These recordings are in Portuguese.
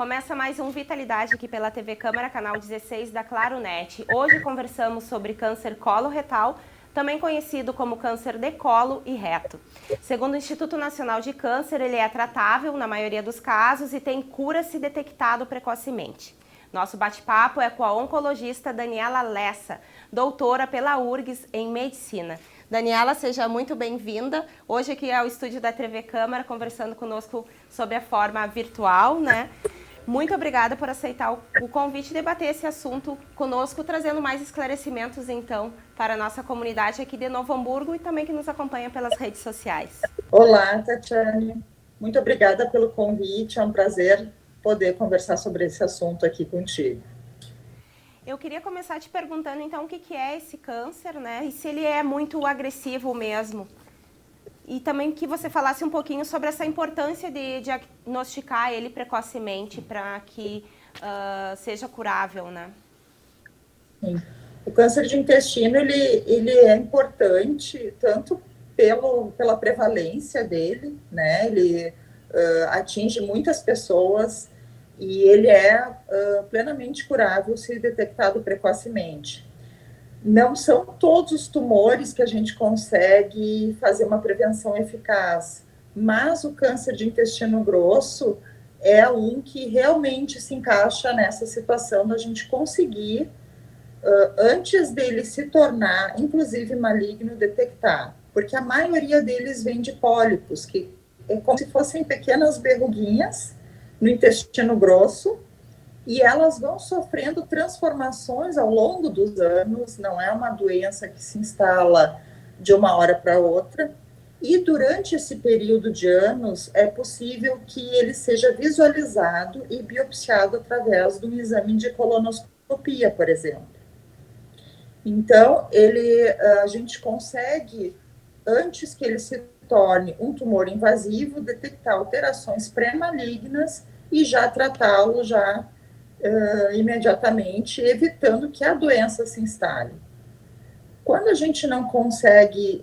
Começa mais um Vitalidade aqui pela TV Câmara, canal 16 da Claro Net. Hoje conversamos sobre câncer coloretal, também conhecido como câncer de colo e reto. Segundo o Instituto Nacional de Câncer, ele é tratável na maioria dos casos e tem cura se detectado precocemente. Nosso bate-papo é com a oncologista Daniela Lessa, doutora pela URGS em Medicina. Daniela, seja muito bem-vinda. Hoje aqui ao estúdio da TV Câmara, conversando conosco sobre a forma virtual, né? Muito obrigada por aceitar o convite e debater esse assunto conosco, trazendo mais esclarecimentos, então, para a nossa comunidade aqui de Novo Hamburgo e também que nos acompanha pelas redes sociais. Olá, Tatiane. Muito obrigada pelo convite. É um prazer poder conversar sobre esse assunto aqui contigo. Eu queria começar te perguntando, então, o que é esse câncer, né? E se ele é muito agressivo mesmo. E também que você falasse um pouquinho sobre essa importância de diagnosticar ele precocemente para que seja curável, né? Sim. O câncer de intestino, ele é importante tanto pela prevalência dele, né? Ele atinge muitas pessoas e ele é plenamente curável se detectado precocemente. Não são todos os tumores que a gente consegue fazer uma prevenção eficaz, mas o câncer de intestino grosso é um que realmente se encaixa nessa situação da gente conseguir, antes dele se tornar, inclusive, maligno, detectar. Porque a maioria deles vem de pólipos, que é como se fossem pequenas verruguinhas no intestino grosso, e elas vão sofrendo transformações ao longo dos anos, não é uma doença que se instala de uma hora para outra, e durante esse período de anos é possível que ele seja visualizado e biopsiado através de um exame de colonoscopia, por exemplo. Então, a gente consegue, antes que ele se torne um tumor invasivo, detectar alterações pré-malignas e já tratá-lo imediatamente, evitando que a doença se instale. Quando a gente não consegue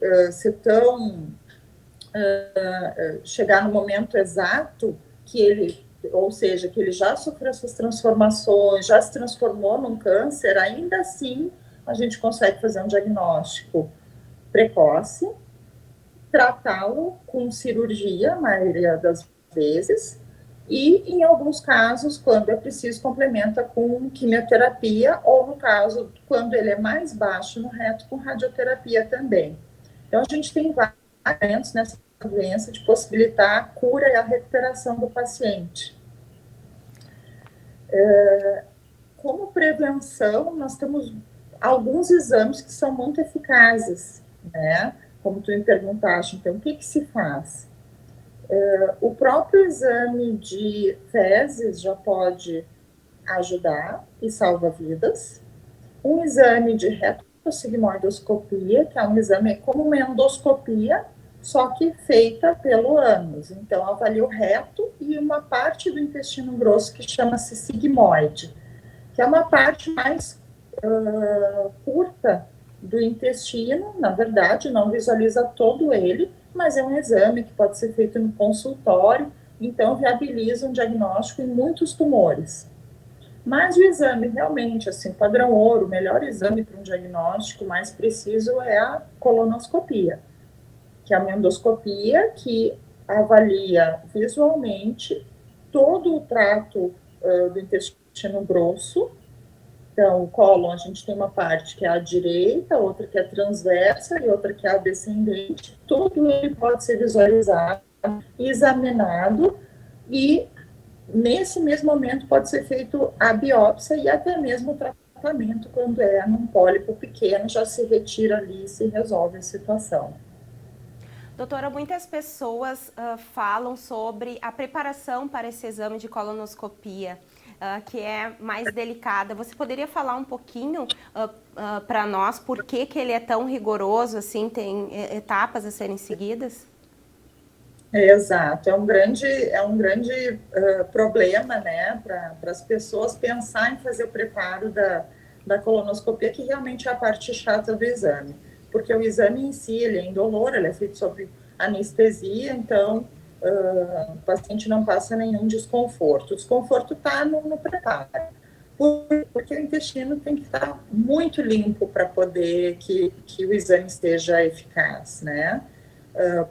chegar no momento exato que ele, ou seja, que ele já sofreu essas transformações, já se transformou num câncer, ainda assim a gente consegue fazer um diagnóstico precoce, tratá-lo com cirurgia, a maioria das vezes, e, em alguns casos, quando é preciso, complementa com quimioterapia, ou, no caso, quando ele é mais baixo no reto, com radioterapia também. Então, a gente tem vários nessa doença de possibilitar a cura e a recuperação do paciente. Como prevenção, nós temos alguns exames que são muito eficazes, né? Como tu me perguntaste, então, o que se faz? O próprio exame de fezes já pode ajudar e salva vidas. Um exame de retossigmoidoscopia, que é um exame como uma endoscopia, só que feita pelo ânus. Então, avalia o reto e uma parte do intestino grosso que chama-se sigmoide, que é uma parte mais curta do intestino, na verdade, não visualiza todo ele, mas é um exame que pode ser feito no consultório, então viabiliza um diagnóstico em muitos tumores. Mas o exame realmente, assim, padrão ouro, o melhor exame para um diagnóstico mais preciso é a colonoscopia, que é uma endoscopia que avalia visualmente todo o trato do intestino grosso. Então, o cólon, a gente tem uma parte que é à direita, outra que é transversa e outra que é a descendente. Tudo ele pode ser visualizado, examinado e, nesse mesmo momento, pode ser feito a biópsia e até mesmo o tratamento, quando é num pólipo pequeno, já se retira ali e se resolve a situação. Doutora, muitas pessoas falam sobre a preparação para esse exame de colonoscopia, que é mais delicada. Você poderia falar um pouquinho para nós por que ele é tão rigoroso, assim, tem etapas a serem seguidas? Exato, é um grande problema, né, para as pessoas pensar em fazer o preparo da colonoscopia, que realmente é a parte chata do exame, porque o exame em si, ele é indolor, ele é feito sob anestesia, então o paciente não passa nenhum desconforto. O desconforto está no preparo, porque o intestino tem que estar muito limpo para poder que o exame esteja eficaz, né?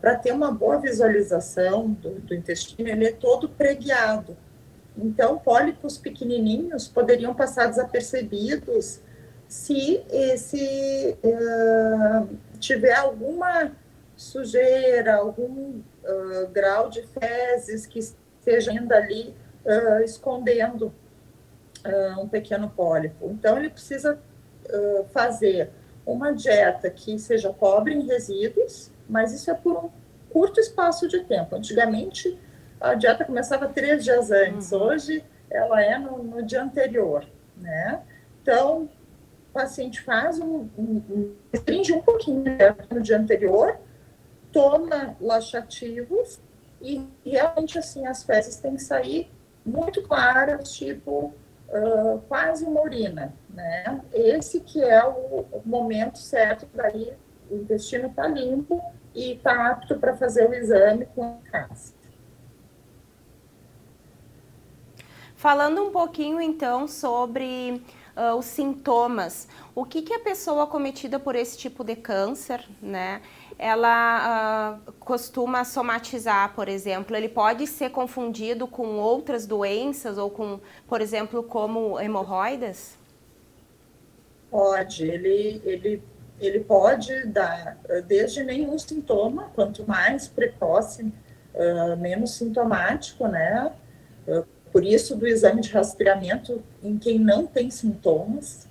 Para ter uma boa visualização do intestino, ele é todo preguiado. Então, pólipos pequenininhos poderiam passar desapercebidos se tiver alguma sujeira, algum grau de fezes que esteja ainda ali escondendo um pequeno pólipo. Então, ele precisa fazer uma dieta que seja pobre em resíduos, mas isso é por um curto espaço de tempo. Antigamente, a dieta começava 3 dias antes, hoje ela é no dia anterior, né? Então, o paciente faz restringe um pouquinho no dia anterior, toma laxativos e realmente, assim, as fezes têm que sair muito claras, tipo, quase uma urina, né? Esse que é o momento certo, daí o intestino está limpo e está apto para fazer o exame com eficácia. Falando um pouquinho, então, sobre os sintomas. O que a pessoa acometida por esse tipo de câncer, né, ela costuma somatizar, por exemplo? Ele pode ser confundido com outras doenças ou com, por exemplo, como hemorroidas? Pode, ele pode dar desde nenhum sintoma, quanto mais precoce, menos sintomático, né? Por isso, do exame de rastreamento em quem não tem sintomas,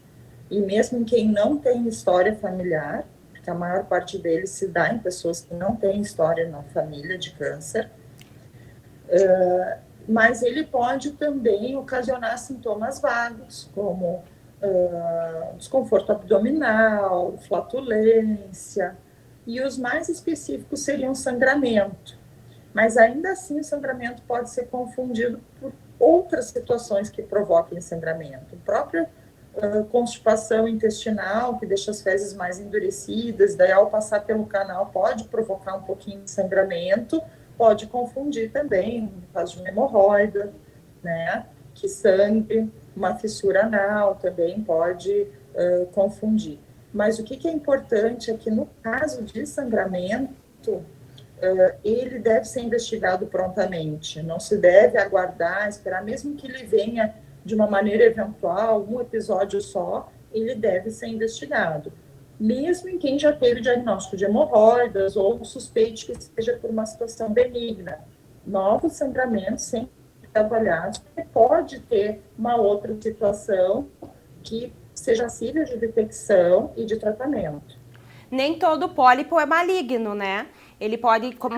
e mesmo em quem não tem história familiar, porque a maior parte deles se dá em pessoas que não têm história na família de câncer, mas ele pode também ocasionar sintomas vagos, como desconforto abdominal, flatulência, e os mais específicos seriam sangramento. Mas ainda assim o sangramento pode ser confundido por outras situações que provoquem sangramento. A própria constipação intestinal, que deixa as fezes mais endurecidas, daí ao passar pelo canal pode provocar um pouquinho de sangramento, pode confundir também, no caso de uma hemorroida, né, que sangre, uma fissura anal também pode confundir. Mas o que é importante é que no caso de sangramento, ele deve ser investigado prontamente, não se deve aguardar, esperar, mesmo que ele venha de uma maneira eventual, um episódio só, ele deve ser investigado. Mesmo em quem já teve diagnóstico de hemorroidas ou suspeite que seja por uma situação benigna. Novos sangramentos sempre avaliados, porque pode ter uma outra situação que seja passível de detecção e de tratamento. Nem todo pólipo é maligno, né? Ele pode, como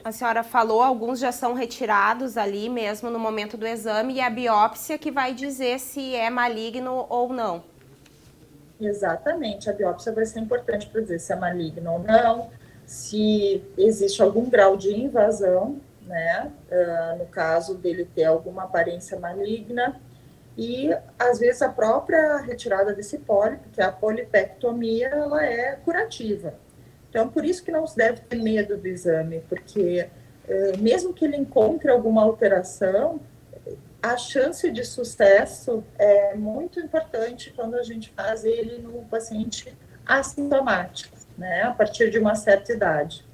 a senhora falou, alguns já são retirados ali mesmo no momento do exame e a biópsia que vai dizer se é maligno ou não. Exatamente, a biópsia vai ser importante para dizer se é maligno ou não, se existe algum grau de invasão, né? No caso dele ter alguma aparência maligna, e às vezes a própria retirada desse pólipo, que é a polipectomia, ela é curativa. Então, por isso que não se deve ter medo do exame, porque mesmo que ele encontre alguma alteração, a chance de sucesso é muito importante quando a gente faz ele no paciente assintomático, né, a partir de uma certa idade.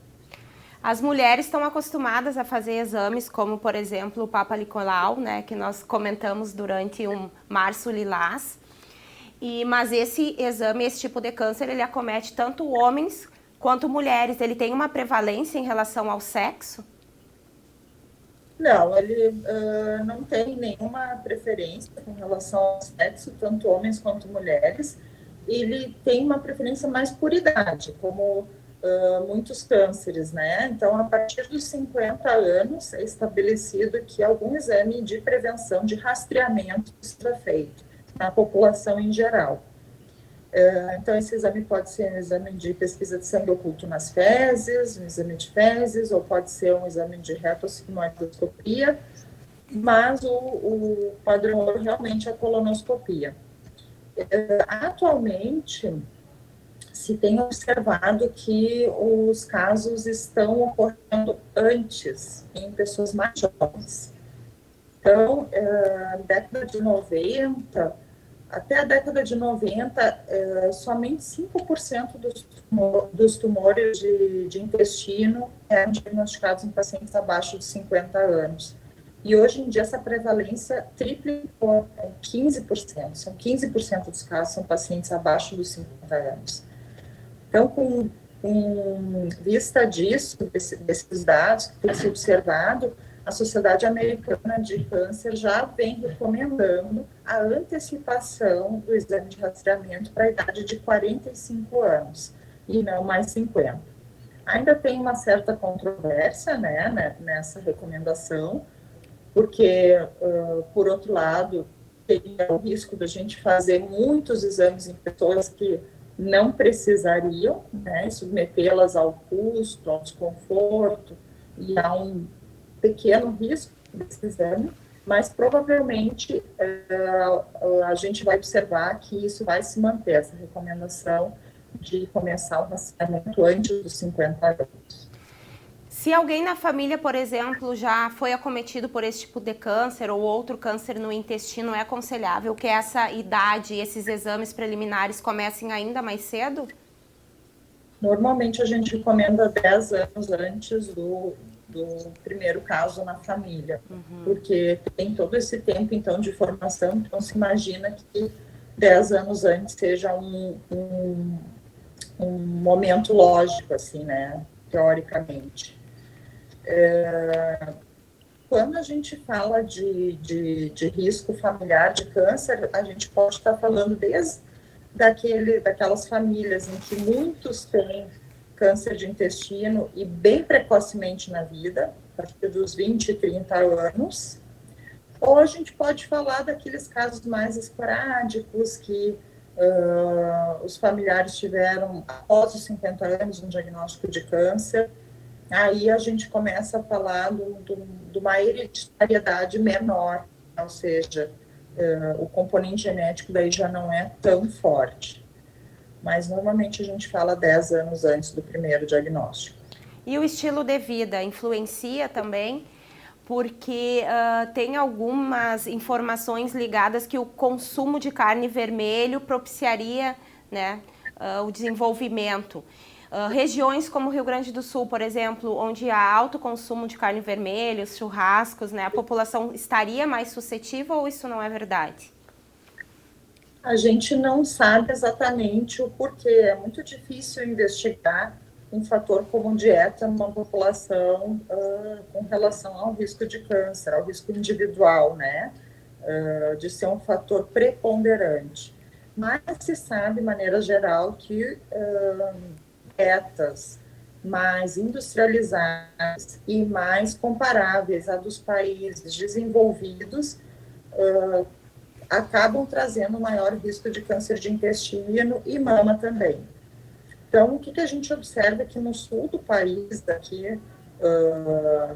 As mulheres estão acostumadas a fazer exames como, por exemplo, o Papa Nicolau, né, que nós comentamos durante um Março Lilás. Mas esse exame, esse tipo de câncer, ele acomete tanto homens quanto mulheres. Ele tem uma prevalência em relação ao sexo? Não, ele não tem nenhuma preferência com relação ao sexo, tanto homens quanto mulheres. Ele tem uma preferência mais por idade, como muitos cânceres, né? Então, a partir dos 50 anos, é estabelecido que algum exame de prevenção, de rastreamento seja feito na população em geral. Então, esse exame pode ser um exame de pesquisa de sangue oculto nas fezes, um exame de fezes, ou pode ser um exame de retossigmoidoscopia, mas o padrão realmente é a colonoscopia. Atualmente, se tem observado que os casos estão ocorrendo antes, em pessoas mais jovens. Então, década de 90, até a década de 90, somente 5% dos tumores de intestino eram diagnosticados em pacientes abaixo de 50 anos. E hoje em dia essa prevalência triplicou, é 15%. São 15% dos casos são pacientes abaixo dos 50 anos. Então, com vista disso, desses dados que têm sido observados, a Sociedade Americana de Câncer já vem recomendando a antecipação do exame de rastreamento para a idade de 45 anos, e não mais 50. Ainda tem uma certa controvérsia, né, nessa recomendação, porque, por outro lado, teria o risco da gente fazer muitos exames em pessoas que não precisariam, né, submetê-las ao custo, ao desconforto e a um pequeno risco desse exame, mas provavelmente a gente vai observar que isso vai se manter, essa recomendação de começar o rastreamento antes dos 50 anos. Se alguém na família, por exemplo, já foi acometido por esse tipo de câncer ou outro câncer no intestino, é aconselhável que essa idade, esses exames preliminares comecem ainda mais cedo? Normalmente a gente recomenda 10 anos antes do primeiro caso na família, porque tem todo esse tempo, então, de formação, então se imagina que 10 anos antes seja um momento lógico, assim, né, teoricamente. Quando a gente fala de risco familiar de câncer, a gente pode estar falando desde daquelas famílias em que muitos têm câncer de intestino e bem precocemente na vida, a partir dos 20, 30 anos, ou a gente pode falar daqueles casos mais esporádicos que os familiares tiveram após os 50 anos um diagnóstico de câncer. Aí a gente começa a falar de uma hereditariedade menor, ou seja, o componente genético daí já não é tão forte. Mas normalmente a gente fala 10 anos antes do primeiro diagnóstico. E o estilo de vida influencia também? Porque tem algumas informações ligadas que o consumo de carne vermelho propiciaria, né, o desenvolvimento. Regiões como o Rio Grande do Sul, por exemplo, onde há alto consumo de carne vermelha, os churrascos, né, a população estaria mais suscetível ou isso não é verdade? A gente não sabe exatamente o porquê. É muito difícil investigar um fator como dieta numa população com relação ao risco de câncer, ao risco individual, né? De ser um fator preponderante. Mas se sabe, de maneira geral, que dietas mais industrializadas e mais comparáveis a dos países desenvolvidos acabam trazendo maior risco de câncer de intestino e mama também. Então, o que a gente observa é que no sul do país, daqui,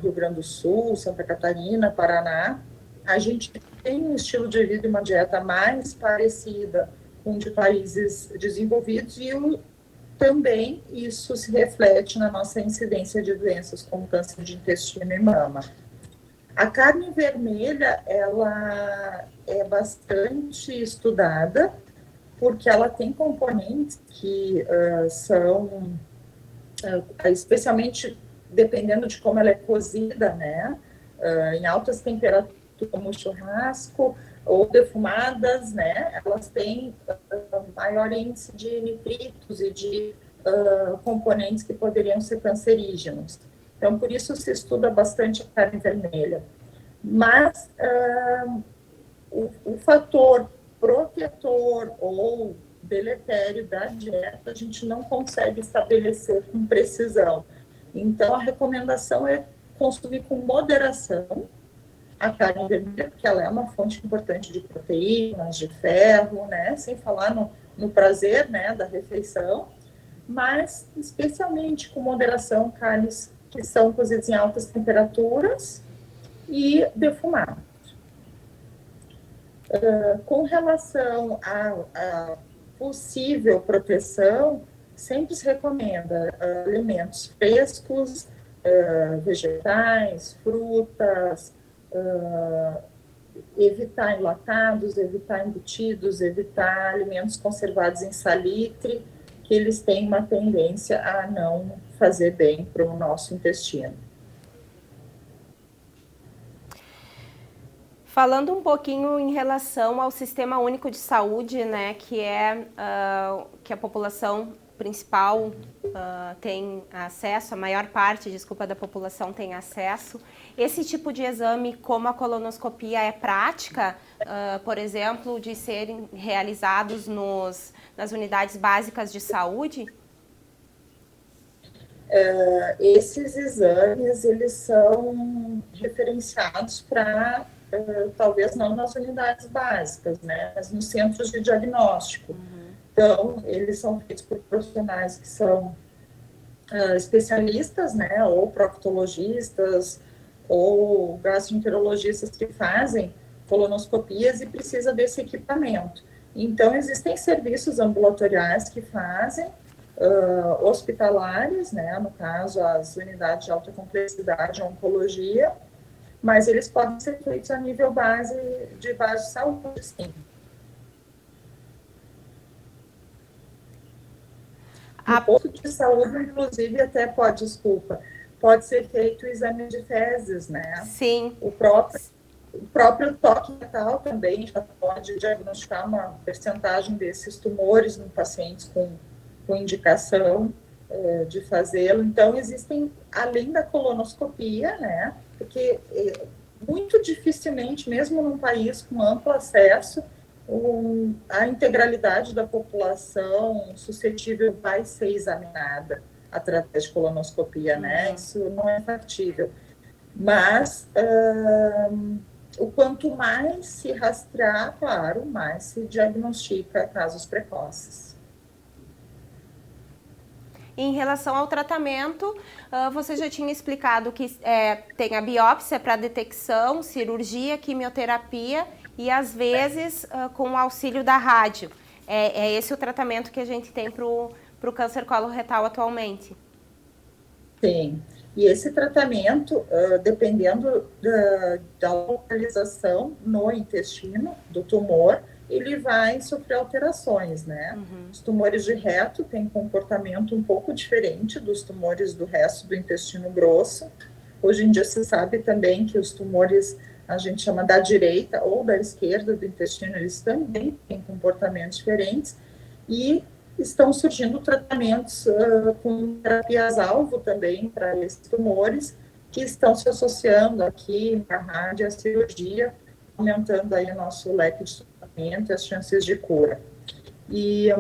Rio Grande do Sul, Santa Catarina, Paraná, a gente tem um estilo de vida e uma dieta mais parecida com de países desenvolvidos e também isso se reflete na nossa incidência de doenças como câncer de intestino e mama. A carne vermelha, ela é bastante estudada, porque ela tem componentes que são, especialmente dependendo de como ela é cozida, né, em altas temperaturas, como churrasco, ou defumadas, né, elas têm maior índice de nitritos e de componentes que poderiam ser cancerígenos. Então, por isso se estuda bastante a carne vermelha. Mas o fator protetor ou deletério da dieta a gente não consegue estabelecer com precisão. Então, a recomendação é consumir com moderação a carne vermelha, porque ela é uma fonte importante de proteínas, de ferro, né? Sem falar no prazer, né, da refeição, mas especialmente com moderação carnes que são cozidas em altas temperaturas e defumadas. Com relação à possível proteção, sempre se recomenda alimentos frescos, vegetais, frutas, evitar enlatados, evitar embutidos, evitar alimentos conservados em salitre, que eles têm uma tendência a não fazer bem para o nosso intestino. Falando um pouquinho em relação ao Sistema Único de Saúde, né, que que a população principal tem acesso, a maior parte, desculpa, da população tem acesso. Esse tipo de exame, como a colonoscopia, é prática, por exemplo, de serem realizados nas unidades básicas de saúde? Esses exames, eles são referenciados para, talvez não nas unidades básicas, né, mas nos centros de diagnóstico. Então, eles são feitos por profissionais que são especialistas, né, ou proctologistas, ou gastroenterologistas que fazem colonoscopias e precisa desse equipamento. Então, existem serviços ambulatoriais que fazem, hospitalares, né, no caso, as unidades de alta complexidade, oncologia, mas eles podem ser feitos a nível de base de saúde, sim. No posto de saúde, inclusive, até pode ser feito o exame de fezes, né? Sim. O próprio toque retal também já pode diagnosticar uma percentagem desses tumores em pacientes com indicação de fazê-lo. Então, existem, além da colonoscopia, né? Porque muito dificilmente, mesmo num país com amplo acesso, a integralidade da população suscetível vai ser examinada através de colonoscopia, né? Isso não é factível. Mas o quanto mais se rastrear, claro, mais se diagnostica casos precoces. Em relação ao tratamento, você já tinha explicado que tem a biópsia para detecção, cirurgia, quimioterapia e, às vezes, com o auxílio da rádio. É esse o tratamento que a gente tem para o câncer coloretal atualmente? Sim. E esse tratamento, dependendo da localização no intestino do tumor, ele vai sofrer alterações, né? Os tumores de reto têm comportamento um pouco diferente dos tumores do resto do intestino grosso. Hoje em dia se sabe também que os tumores, a gente chama da direita ou da esquerda do intestino, eles também têm comportamentos diferentes e estão surgindo tratamentos com terapias-alvo também para esses tumores, que estão se associando aqui na rádio à cirurgia, aumentando aí o nosso leque de tratamento e as chances de cura. E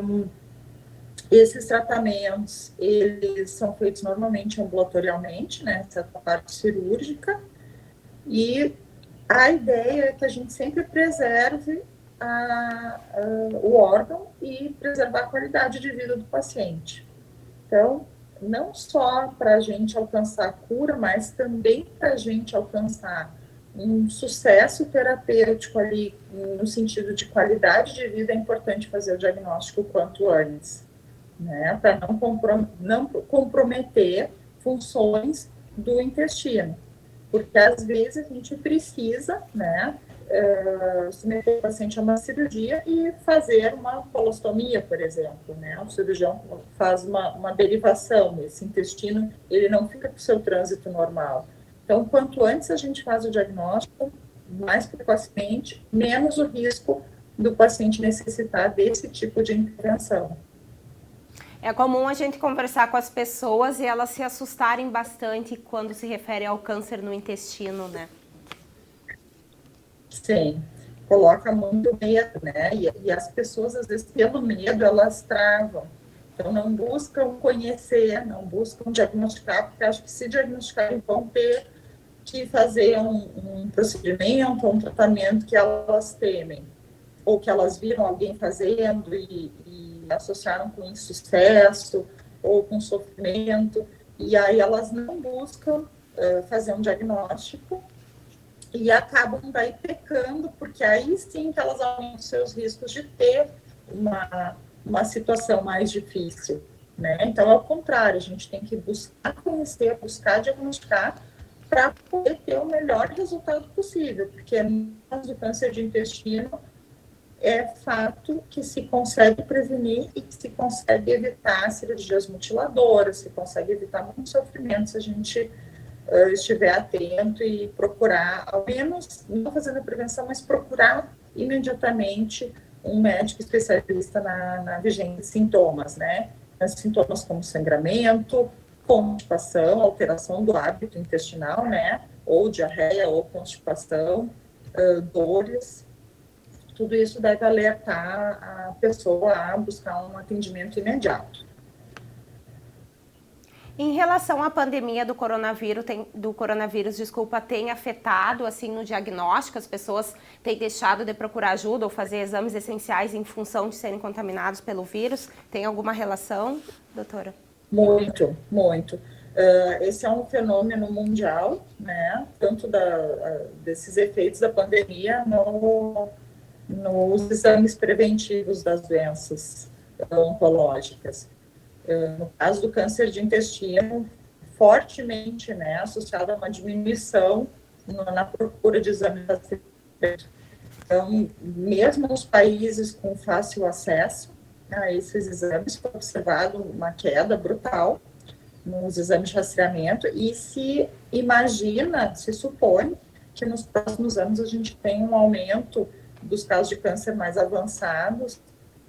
esses tratamentos, eles são feitos normalmente ambulatorialmente, né, essa parte cirúrgica, e a ideia é que a gente sempre preserve o órgão e preservar a qualidade de vida do paciente. Então, não só para a gente alcançar a cura, mas também para a gente alcançar um sucesso terapêutico ali, no sentido de qualidade de vida, é importante fazer o diagnóstico o quanto antes, né? Para não comprometer funções do intestino. Porque às vezes a gente precisa, né, submeter o paciente a uma cirurgia e fazer uma colostomia, por exemplo, né? O cirurgião faz uma derivação, esse intestino, ele não fica com o seu trânsito normal. Então, quanto antes a gente faz o diagnóstico, mais precocemente, menos o risco do paciente necessitar desse tipo de intervenção. É comum a gente conversar com as pessoas e elas se assustarem bastante quando se refere ao câncer no intestino, né? Sim, coloca muito medo, né? E as pessoas, às vezes, pelo medo, elas travam. Então, não buscam conhecer, não buscam diagnosticar, porque acho que se diagnosticarem vão ter que fazer um procedimento, um tratamento que elas temem, ou que elas viram alguém fazendo e associaram com insucesso ou com sofrimento, e aí elas não buscam fazer um diagnóstico e acabam daí pecando, porque aí sim que elas aumentam seus riscos de ter uma situação mais difícil. né? Então, ao contrário, a gente tem que buscar conhecer, buscar diagnosticar para poder ter o melhor resultado possível, porque no caso do câncer de intestino, é fato que se consegue prevenir e que se consegue evitar cirurgias mutiladoras, se consegue evitar muito sofrimento se a gente estiver atento e procurar, ao menos, não fazendo a prevenção, mas procurar imediatamente um médico especialista na vigência de sintomas, né? Sintomas como sangramento, constipação, alteração do hábito intestinal, né? Ou diarreia ou constipação, dores. Tudo isso deve alertar a pessoa a buscar um atendimento imediato. Em relação à pandemia do coronavírus, tem afetado assim no diagnóstico? As pessoas têm deixado de procurar ajuda ou fazer exames essenciais em função de serem contaminados pelo vírus? Tem alguma relação, doutora? Muito, muito. Esse é um fenômeno mundial, né? Tanto desses efeitos da pandemia nos exames preventivos das doenças oncológicas. No caso do câncer de intestino, fortemente, né, associado a uma diminuição na procura de exames. Então, mesmo nos países com fácil acesso a esses exames, foi observado uma queda brutal nos exames de rastreamento e se imagina, se supõe que nos próximos anos a gente tem um aumento dos casos de câncer mais avançados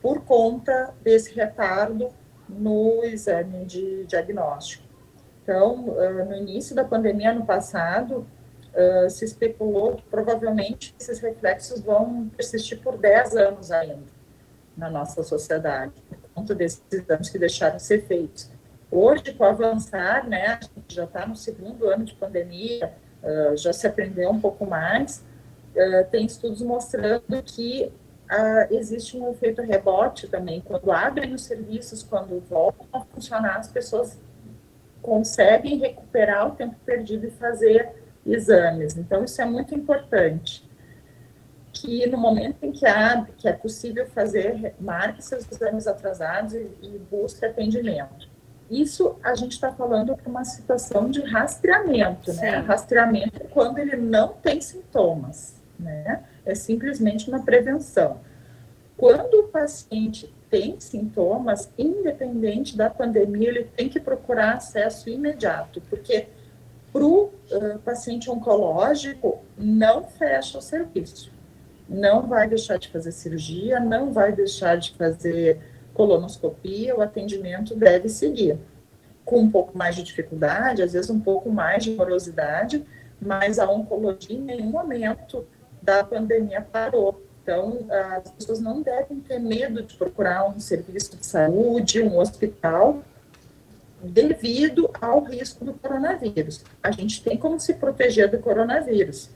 por conta desse retardo no exame de diagnóstico. Então, no início da pandemia, ano passado, se especulou que provavelmente esses reflexos vão persistir por 10 anos ainda na nossa sociedade, por conta desses exames que deixaram de ser feitos. Hoje, com o avançar, né, a gente já está no segundo ano de pandemia, já se aprendeu um pouco mais, tem estudos mostrando que existe um efeito rebote também. Quando abrem os serviços, quando voltam a funcionar, as pessoas conseguem recuperar o tempo perdido e fazer exames. Então, isso é muito importante. Que no momento em que abre, que é possível fazer, marque seus exames atrasados e busque atendimento. Isso a gente está falando para uma situação de rastreamento, né? Rastreamento quando ele não tem sintomas, né? É simplesmente uma prevenção. Quando o paciente tem sintomas, independente da pandemia, ele tem que procurar acesso imediato, porque para o paciente oncológico não fecha o serviço. Não vai deixar de fazer cirurgia, não vai deixar de fazer colonoscopia, o atendimento deve seguir. Com um pouco mais de dificuldade, às vezes um pouco mais de morosidade, mas a oncologia em nenhum momento da pandemia parou. Então, as pessoas não devem ter medo de procurar um serviço de saúde, um hospital, devido ao risco do coronavírus. A gente tem como se proteger do coronavírus,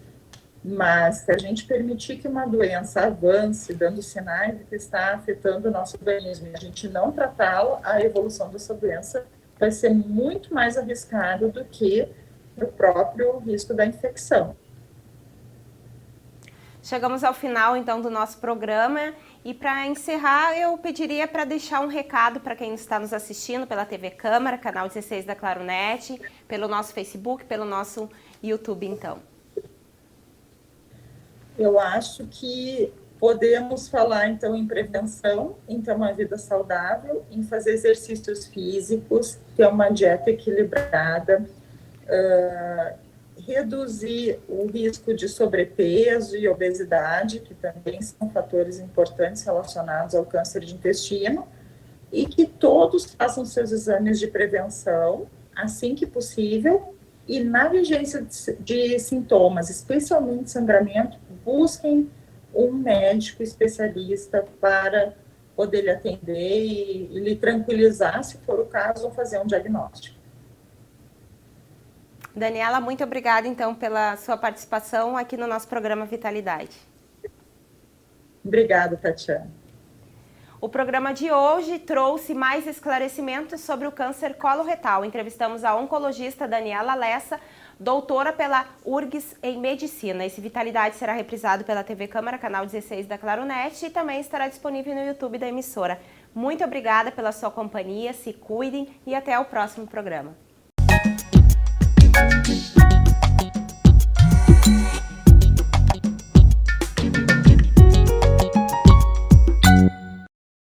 mas se a gente permitir que uma doença avance, dando sinais de que está afetando o nosso organismo, e a gente não tratá-la, a evolução dessa doença vai ser muito mais arriscada do que o próprio risco da infecção. Chegamos ao final, então, do nosso programa e para encerrar, eu pediria para deixar um recado para quem está nos assistindo pela TV Câmara, canal 16 da Claronet, pelo nosso Facebook, pelo nosso YouTube, então. Eu acho que podemos falar, então, em prevenção, em ter uma vida saudável, em fazer exercícios físicos, ter uma dieta equilibrada, reduzir o risco de sobrepeso e obesidade, que também são fatores importantes relacionados ao câncer de intestino, e que todos façam seus exames de prevenção assim que possível, e na vigência de sintomas, especialmente sangramento, busquem um médico especialista para poder lhe atender e lhe tranquilizar, se for o caso, ou fazer um diagnóstico. Daniela, muito obrigada, então, pela sua participação aqui no nosso programa Vitalidade. Obrigada, Tatiana. O programa de hoje trouxe mais esclarecimentos sobre o câncer coloretal. Entrevistamos a oncologista Daniela Lessa, doutora pela URGS em Medicina. Esse Vitalidade será reprisado pela TV Câmara, canal 16 da Claronet, e também estará disponível no YouTube da emissora. Muito obrigada pela sua companhia, se cuidem e até o próximo programa.